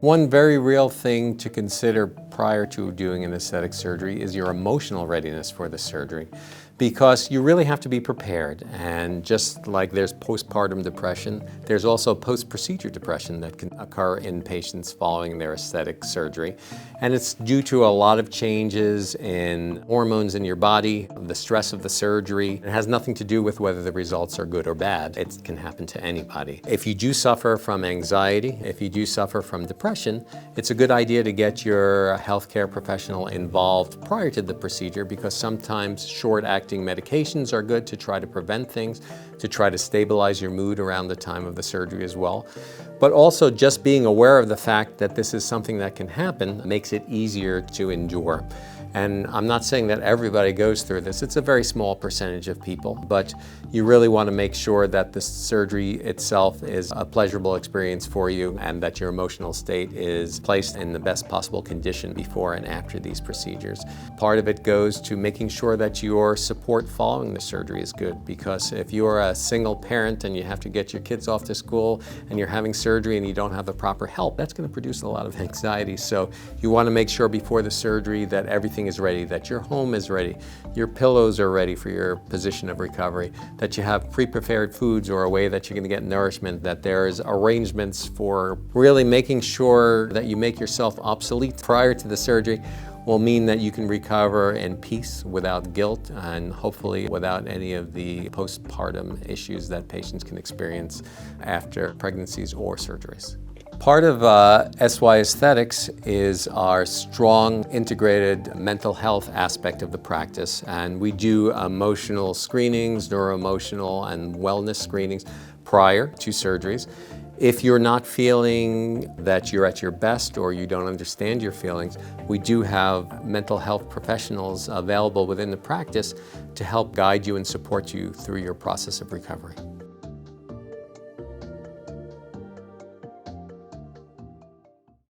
One very real thing to consider prior to doing an aesthetic surgery is your emotional readiness for the surgery, because you really have to be prepared. And just like there's postpartum depression, there's also post-procedure depression that can occur in patients following their aesthetic surgery. And it's due to a lot of changes in hormones in your body, the stress of the surgery. It has nothing to do with whether the results are good or bad. It can happen to anybody. If you do suffer from anxiety, if you do suffer from depression, it's a good idea to get your healthcare professional involved prior to the procedure, because sometimes short-acting medications are good to try to prevent things, to try to stabilize your mood around the time of the surgery as well. But also just being aware of the fact that this is something that can happen makes it easier to endure. And I'm not saying that everybody goes through this. It's a very small percentage of people, but you really want to make sure that the surgery itself is a pleasurable experience for you and that your emotional state is placed in the best possible condition before and after these procedures. Part of it goes to making sure that your support following the surgery is good, because if you're a single parent and you have to get your kids off to school and you're having surgery and you don't have the proper help, that's going to produce a lot of anxiety. So you want to make sure before the surgery that everything is ready, that your home is ready, your pillows are ready for your position of recovery, that you have pre-prepared foods or a way that you're going to get nourishment, that there's arrangements for really making sure that you make yourself obsolete prior to the surgery will mean that you can recover in peace without guilt and hopefully without any of the postpartum issues that patients can experience after pregnancies or surgeries. Part of SY Aesthetics is our strong integrated mental health aspect of the practice, and we do emotional screenings, neuroemotional and wellness screenings prior to surgeries. If you're not feeling that you're at your best or you don't understand your feelings, we do have mental health professionals available within the practice to help guide you and support you through your process of recovery.